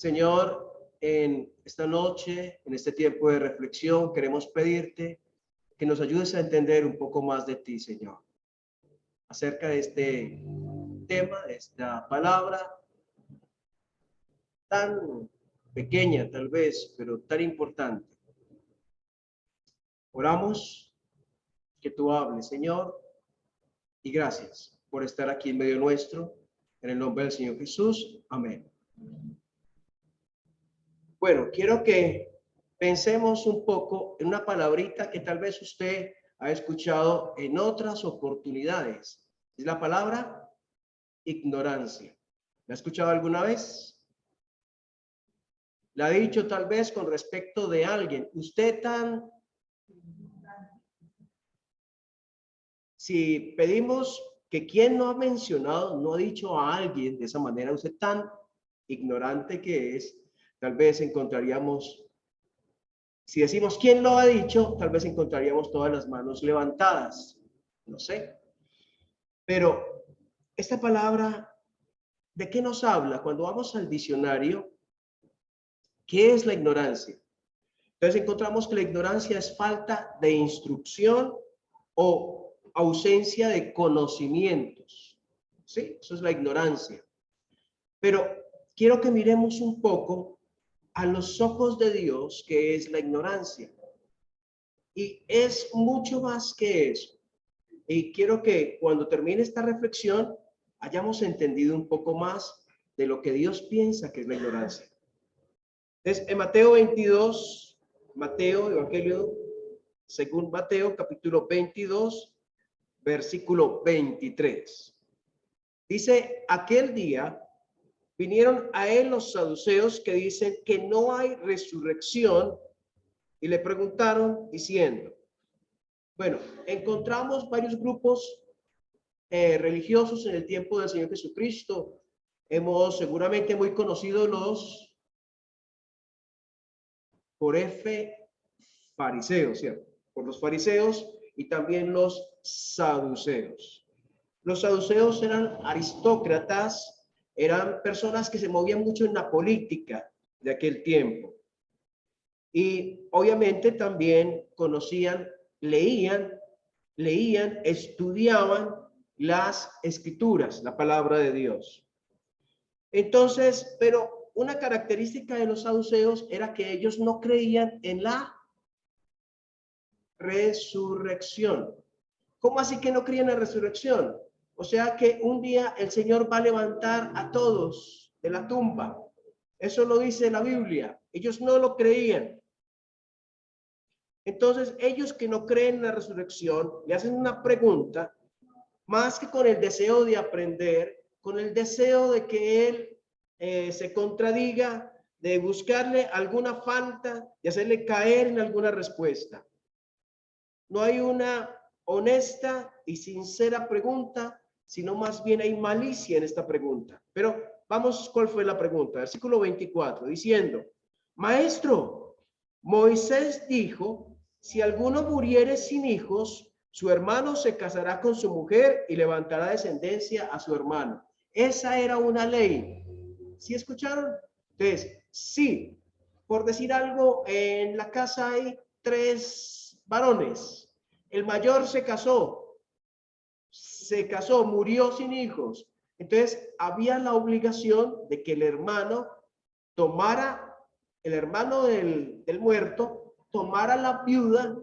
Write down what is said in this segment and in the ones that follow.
Señor, en esta noche, en este tiempo de reflexión, queremos pedirte que nos ayudes a entender un poco más de ti, Señor, acerca de este tema, de esta palabra tan pequeña tal vez, pero tan importante. Oramos que tú hables, Señor, y gracias por estar aquí en medio nuestro. En el nombre del Señor Jesús. Amén. Bueno, quiero que pensemos un poco en una palabrita que tal vez usted ha escuchado en otras oportunidades. Es la palabra ignorancia. ¿La ha escuchado alguna vez? La ha dicho tal vez con respecto de alguien. Si pedimos que quien no ha mencionado, no ha dicho a alguien de esa manera, usted tan ignorante que es, tal vez encontraríamos, si decimos quién lo ha dicho, tal vez encontraríamos todas las manos levantadas. No sé. Pero esta palabra, ¿de qué nos habla? Cuando vamos al diccionario, ¿qué es la ignorancia? Entonces encontramos que la ignorancia es falta de instrucción o ausencia de conocimientos. ¿Sí? Eso es la ignorancia. Pero quiero que miremos un poco a los ojos de Dios, que es la ignorancia. Y es mucho más que eso. Y quiero que cuando termine esta reflexión hayamos entendido un poco más de lo que Dios piensa que es la ignorancia. Entonces, en Mateo 22, Mateo, Evangelio según Mateo, capítulo 22, versículo 23. Dice, aquel día vinieron a él los saduceos que dicen que no hay resurrección y le preguntaron diciendo, bueno, encontramos varios grupos religiosos en el tiempo del Señor Jesucristo. Hemos seguramente muy conocido los por fariseos, ¿cierto? Por los fariseos y también los saduceos. Los saduceos eran aristócratas, eran personas que se movían mucho en la política de aquel tiempo. Y obviamente también conocían, leían, estudiaban las escrituras, la palabra de Dios. Entonces, pero una característica de los saduceos era que ellos no creían en la resurrección. ¿Cómo así que no creían en la resurrección? O sea que un día el Señor va a levantar a todos de la tumba. Eso lo dice la Biblia. Ellos no lo creían. Entonces, ellos que no creen en la resurrección, le hacen una pregunta, más que con el deseo de aprender, con el deseo de que él se contradiga, de buscarle alguna falta, de hacerle caer en alguna respuesta. No hay una honesta y sincera pregunta, sino más bien hay malicia en esta pregunta. Pero vamos, ¿cuál fue la pregunta? Versículo 24, diciendo, Maestro, Moisés dijo, si alguno muriere sin hijos, su hermano se casará con su mujer y levantará descendencia a su hermano. Esa era una ley. ¿Sí escucharon? Entonces, sí, por decir algo, en la casa hay 3 varones. El mayor se casó, murió sin hijos. Entonces, había la obligación de que el hermano tomara, el hermano del muerto, tomara la viuda,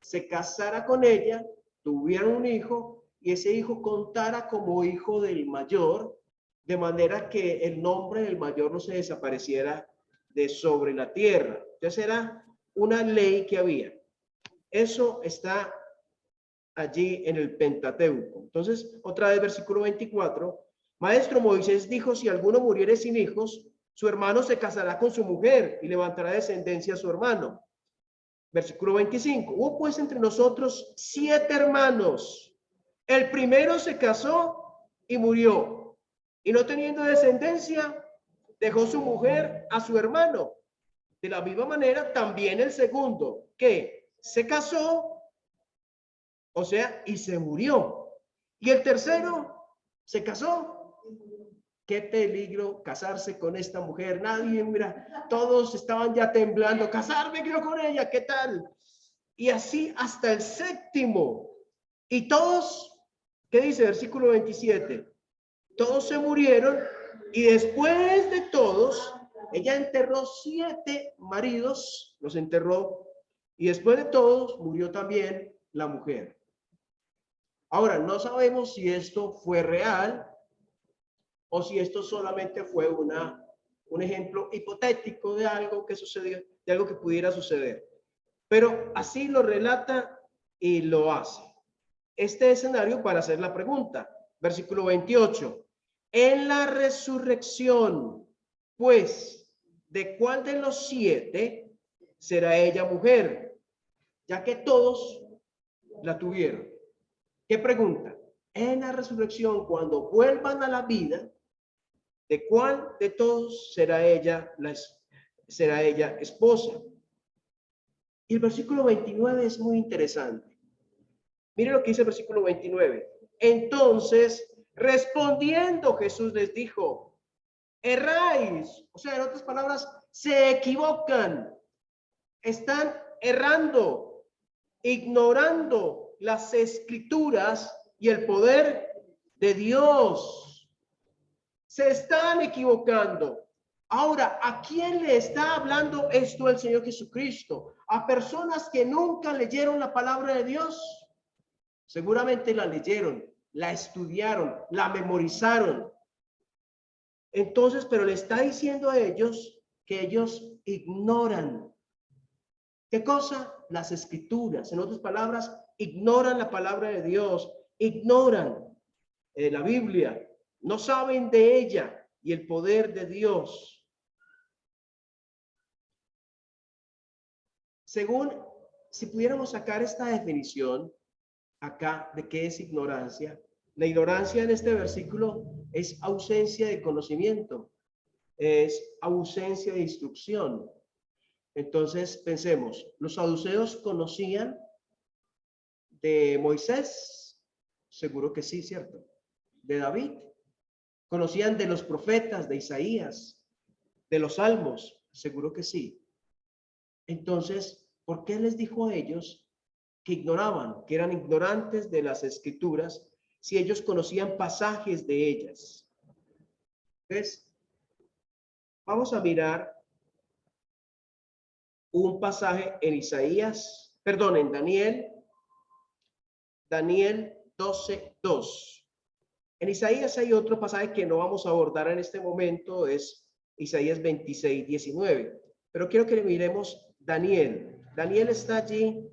se casara con ella, tuvieran un hijo y ese hijo contara como hijo del mayor, de manera que el nombre del mayor no se desapareciera de sobre la tierra. Entonces era una ley que había. Eso está allí en el Pentateuco. Entonces, otra vez, versículo 24. Maestro, Moisés dijo, si alguno muriere sin hijos, su hermano se casará con su mujer y levantará descendencia a su hermano. Versículo 25. Hubo pues entre nosotros 7 hermanos. El primero se casó y murió. Y no teniendo descendencia, dejó su mujer a su hermano. De la misma manera, también el segundo, que se casó, o sea, y se murió. Y el tercero se casó qué peligro casarse con esta mujer. Nadie, mira, todos estaban ya temblando. Casarme quiero con ella, ¿qué tal? Y así hasta el séptimo. Y todos, ¿qué dice? Versículo 27. Todos se murieron y después de todos, ella enterró 7 maridos, los enterró, y después de todos murió también la mujer. Ahora, no sabemos si esto fue real o si esto solamente fue un ejemplo hipotético de algo que sucedió, de algo que pudiera suceder. Pero así lo relata y lo hace. Este escenario para hacer la pregunta. Versículo 28. En la resurrección, pues, ¿de cuál de los 7 será ella mujer? Ya que todos la tuvieron. ¿Qué pregunta? En la resurrección, cuando vuelvan a la vida, ¿de cuál de todos será ella esposa? Y el versículo 29 es muy interesante. Mire lo que dice el versículo 29. Entonces, respondiendo Jesús les dijo, erráis. O sea, en otras palabras, se equivocan. Están errando, ignorando las escrituras y el poder de Dios. Se están equivocando. Ahora, ¿a quién le está hablando esto el Señor Jesucristo? ¿A personas que nunca leyeron la palabra de Dios? Seguramente la leyeron, la estudiaron, la memorizaron. Entonces, pero le está diciendo a ellos que ellos ignoran. ¿Qué cosa? Las escrituras. En otras palabras, ignoran la palabra de Dios, ignoran la Biblia, no saben de ella y el poder de Dios. Según, si pudiéramos sacar esta definición acá de qué es ignorancia, la ignorancia en este versículo es ausencia de conocimiento, es ausencia de instrucción. Entonces pensemos, los saduceos conocían de Moisés, seguro que sí, ¿cierto? De David, conocían de los profetas, de Isaías, de los salmos, seguro que sí. Entonces, ¿por qué les dijo a ellos que ignoraban, que eran ignorantes de las escrituras, si ellos conocían pasajes de ellas? Entonces, vamos a mirar un pasaje en Isaías, perdón, en Daniel 12:2. En Isaías hay otro pasaje que no vamos a abordar en este momento, es Isaías 26:19. Pero quiero que miremos Daniel. Daniel está allí,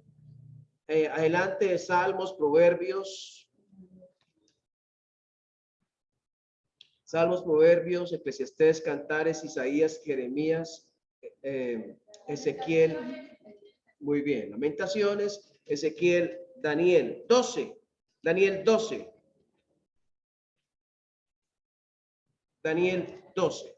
adelante de Salmos, Proverbios, Eclesiastés, Cantares, Isaías, Jeremías, Ezequiel. Muy bien, Lamentaciones, Ezequiel, Daniel 12. Daniel 12. Daniel 12.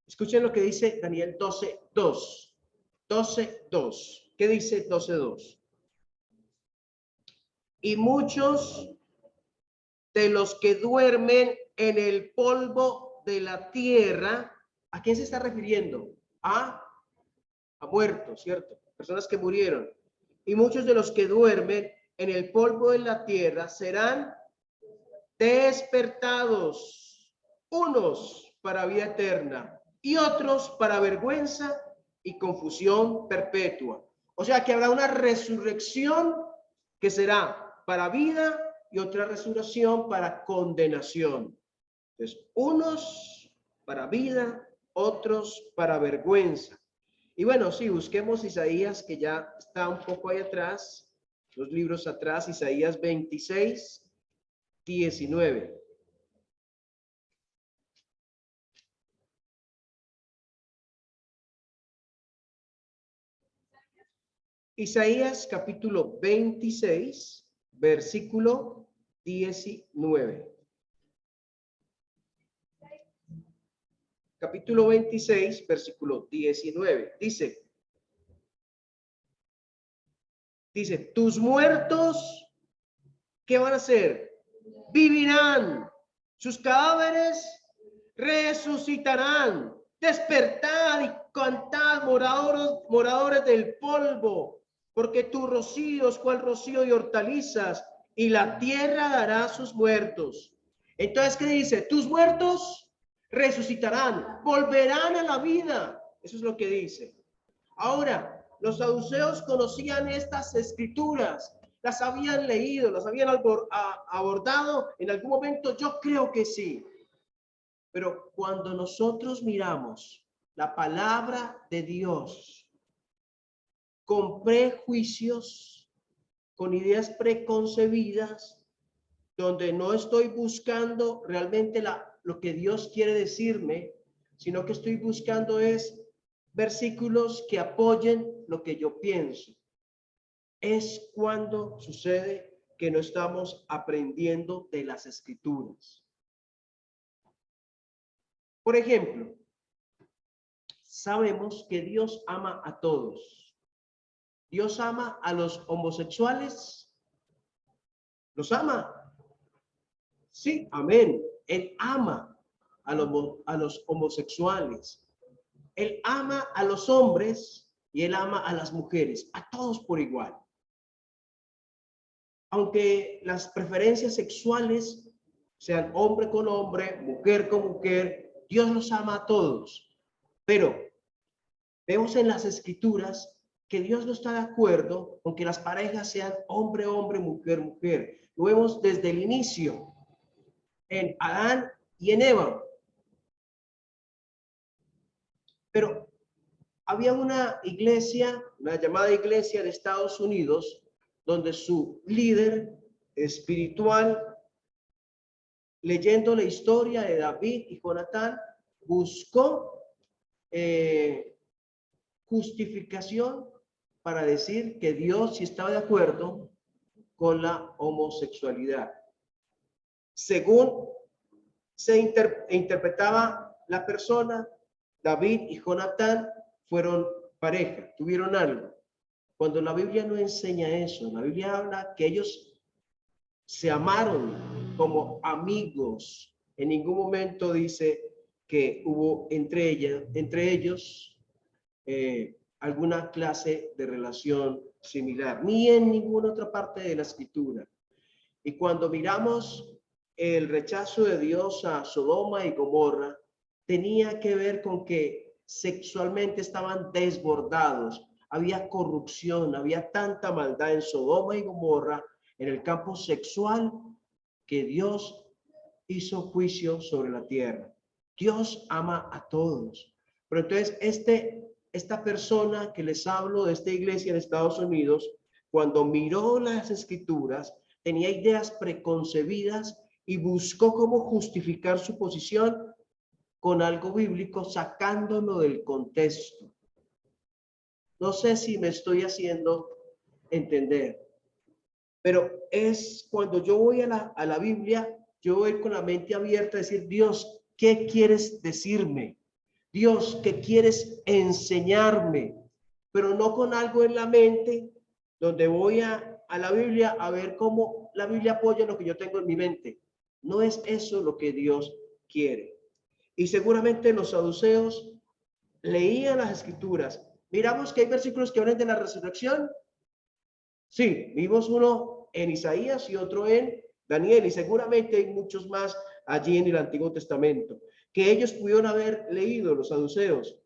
Escuchen lo que dice Daniel 12:2. 12:2. ¿Qué dice 12:2? Y muchos de los que duermen en el polvo de la tierra, ¿a quién se está refiriendo? A muertos, ¿cierto? Personas que murieron. Y muchos de los que duermen en el polvo de la tierra serán despertados, unos para vida eterna y otros para vergüenza y confusión perpetua. O sea que habrá una resurrección que será para vida y otra resurrección para condenación. Entonces, unos para vida, otros para vergüenza. Y bueno, sí, busquemos Isaías, que ya está un poco ahí atrás, los libros atrás, Isaías 26:19. Isaías capítulo 26, versículo 19. capítulo 26, versículo 19. Dice, tus muertos, ¿qué van a hacer? Vivirán, sus cadáveres resucitarán. Despertad y cantad, moradores del polvo, porque tu rocío es cual rocío de hortalizas, y la tierra dará sus muertos. Entonces, ¿qué dice? Tus muertos resucitarán, volverán a la vida. Eso es lo que dice. Ahora, los saduceos conocían estas escrituras, las habían leído, las habían abordado en algún momento. Yo creo que sí. Pero cuando nosotros miramos la palabra de Dios con prejuicios, con ideas preconcebidas, donde no estoy buscando realmente lo que Dios quiere decirme, sino que estoy buscando es versículos que apoyen lo que yo pienso. Es cuando sucede que no estamos aprendiendo de las escrituras. Por ejemplo, sabemos que Dios ama a todos. Dios ama a los homosexuales. ¿Los ama? Sí, amén. Él ama a los homosexuales. Él ama a los hombres y él ama a las mujeres, a todos por igual. Aunque las preferencias sexuales sean hombre con hombre, mujer con mujer, Dios los ama a todos. Pero vemos en las escrituras que Dios no está de acuerdo con que las parejas sean hombre, hombre, mujer, mujer. Lo vemos desde el inicio, en Adán y en Eva. Pero había una iglesia, una llamada iglesia de Estados Unidos, donde su líder espiritual, leyendo la historia de David y Jonatán, buscó justificación para decir que Dios sí estaba de acuerdo con la homosexualidad. Según se interpretaba la persona, David y Jonatán fueron pareja, tuvieron algo. Cuando la Biblia no enseña eso, la Biblia habla que ellos se amaron como amigos. En ningún momento dice que hubo entre ellos alguna clase de relación similar, ni en ninguna otra parte de la escritura. Y cuando miramos el rechazo de Dios a Sodoma y Gomorra, tenía que ver con que sexualmente estaban desbordados. Había corrupción, había tanta maldad en Sodoma y Gomorra, en el campo sexual, que Dios hizo juicio sobre la tierra. Dios ama a todos. Pero entonces esta persona que les hablo de esta iglesia en Estados Unidos, cuando miró las escrituras, tenía ideas preconcebidas y buscó cómo justificar su posición con algo bíblico, sacándolo del contexto. No sé si me estoy haciendo entender, pero es cuando yo voy a la Biblia, yo voy con la mente abierta a decir, Dios, ¿qué quieres decirme? Dios, ¿qué quieres enseñarme? Pero no con algo en la mente, donde voy a la Biblia a ver cómo la Biblia apoya lo que yo tengo en mi mente. No es eso lo que Dios quiere. Y seguramente los saduceos leían las escrituras. Miramos que hay versículos que hablan de la resurrección. Sí, vimos uno en Isaías y otro en Daniel, y seguramente hay muchos más allí en el Antiguo Testamento, que ellos pudieron haber leído, los saduceos,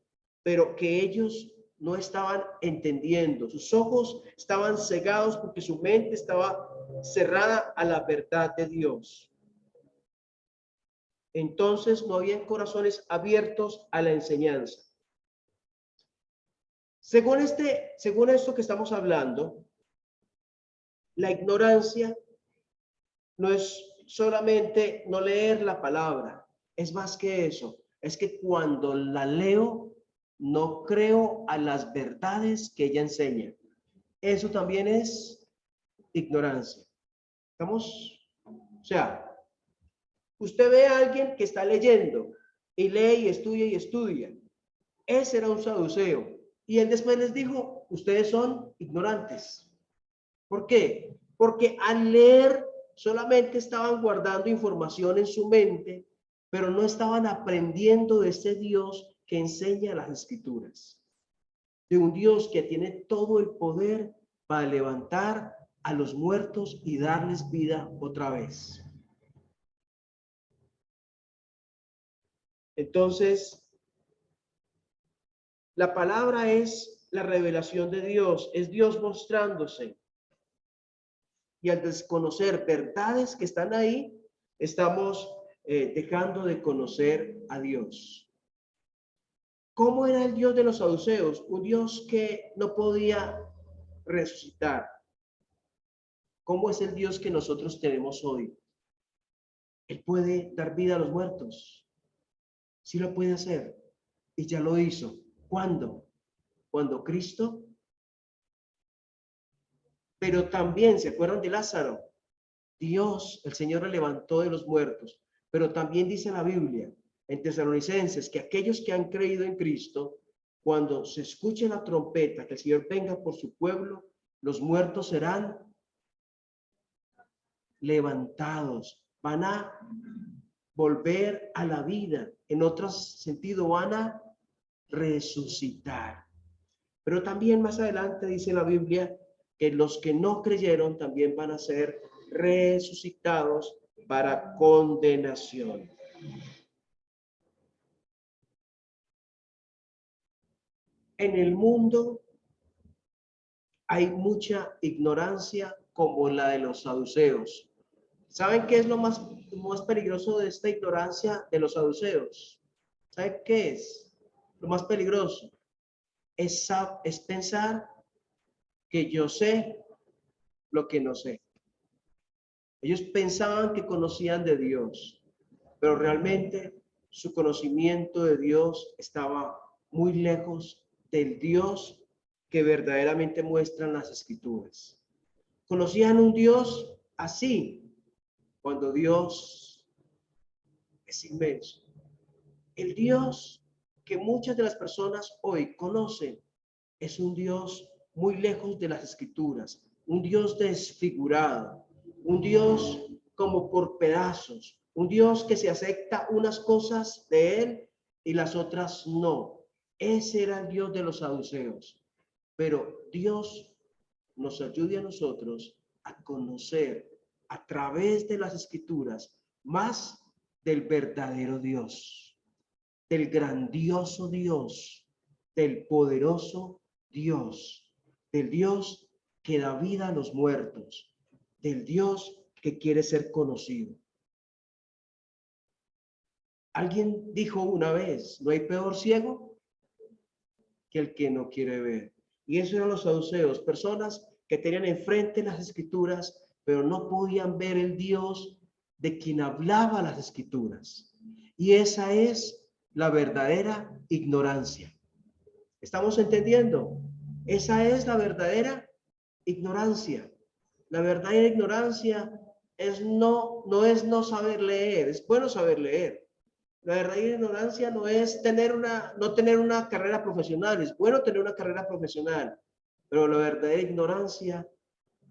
pero que ellos no estaban entendiendo. Sus ojos estaban cegados porque su mente estaba cerrada a la verdad de Dios. Entonces no habían corazones abiertos a la enseñanza. Según esto que estamos hablando, la ignorancia no es solamente no leer la palabra, es más que eso. Es que cuando la leo, no creo a las verdades que ella enseña. Eso también es ignorancia. ¿Estamos? O sea, usted ve a alguien que está leyendo y lee y estudia y estudia. Ese era un saduceo. Y él después les dijo, ustedes son ignorantes. ¿Por qué? Porque al leer solamente estaban guardando información en su mente, pero no estaban aprendiendo de ese Dios que enseña las escrituras. De un Dios que tiene todo el poder para levantar a los muertos y darles vida otra vez. Entonces, la palabra es la revelación de Dios, es Dios mostrándose. Y al desconocer verdades que están ahí, estamos dejando de conocer a Dios. ¿Cómo era el Dios de los saduceos? Un Dios que no podía resucitar. ¿Cómo es el Dios que nosotros tenemos hoy? Él puede dar vida a los muertos. Sí lo puede hacer. Y ya lo hizo. ¿Cuándo? Cuando Cristo. Pero también, ¿se acuerdan de Lázaro? Dios, el Señor, le levantó de los muertos. Pero también dice la Biblia en Tesalonicenses que aquellos que han creído en Cristo, cuando se escuche la trompeta, que el Señor venga por su pueblo, los muertos serán levantados, van a volver a la vida. En otro sentido, van a resucitar. Pero también más adelante dice la Biblia que los que no creyeron también van a ser resucitados para condenación. En el mundo hay mucha ignorancia como la de los saduceos. ¿Saben qué es lo más peligroso de esta ignorancia de los saduceos? ¿Saben qué es? Lo más peligroso es pensar que yo sé lo que no sé. Ellos pensaban que conocían de Dios, pero realmente su conocimiento de Dios estaba muy lejos del Dios que verdaderamente muestran las Escrituras. Conocían un Dios así, cuando Dios es inmenso. El Dios que muchas de las personas hoy conocen es un Dios muy lejos de las Escrituras, un Dios desfigurado, un Dios como por pedazos, un Dios que se acepta unas cosas de él y las otras no. Ese era el Dios de los saduceos. Pero Dios nos ayude a nosotros a conocer a través de las Escrituras más del verdadero Dios, del grandioso Dios, del poderoso Dios, del Dios que da vida a los muertos, del Dios que quiere ser conocido. Alguien dijo una vez, no hay peor ciego que el que no quiere ver. Y eso eran los saduceos, personas que tenían enfrente las escrituras, pero no podían ver el Dios de quien hablaba las escrituras. Y esa es la verdadera ignorancia. ¿Estamos entendiendo? Esa es la verdadera ignorancia. La verdadera ignorancia es no es no saber leer. Es bueno saber leer. La verdadera ignorancia no es no tener una carrera profesional. Es bueno tener una carrera profesional. Pero la verdadera ignorancia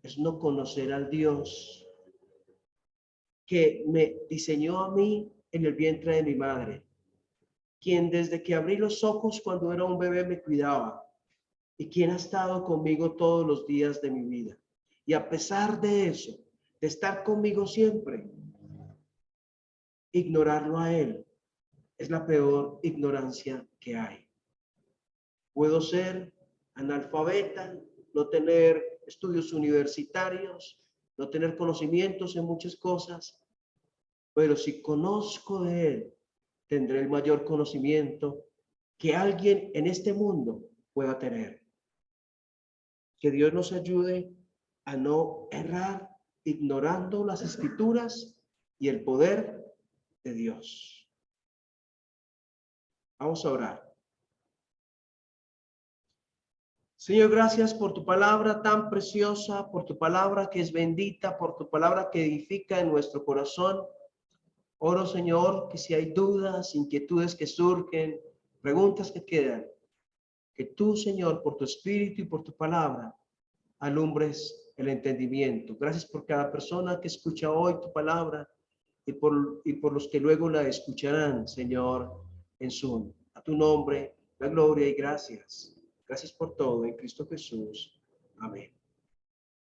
es no conocer al Dios que me diseñó a mí en el vientre de mi madre, quien desde que abrí los ojos cuando era un bebé me cuidaba, y quien ha estado conmigo todos los días de mi vida. Y a pesar de eso, de estar conmigo siempre, ignorarlo a él es la peor ignorancia que hay. Puedo ser analfabeta, no tener estudios universitarios, no tener conocimientos en muchas cosas, pero si conozco de él, tendré el mayor conocimiento que alguien en este mundo pueda tener. Que Dios nos ayude a no errar ignorando las escrituras y el poder de Dios. Vamos a orar. Señor, gracias por tu palabra tan preciosa, por tu palabra que es bendita, por tu palabra que edifica en nuestro corazón. Oro, Señor, que si hay dudas, inquietudes que surgen, preguntas que quedan, que tú, Señor, por tu Espíritu y por tu palabra, alumbres el entendimiento. Gracias por cada persona que escucha hoy tu palabra y por los que luego la escucharán, Señor, en Zoom. A tu nombre, la gloria y gracias. Gracias por todo en Cristo Jesús. Amén.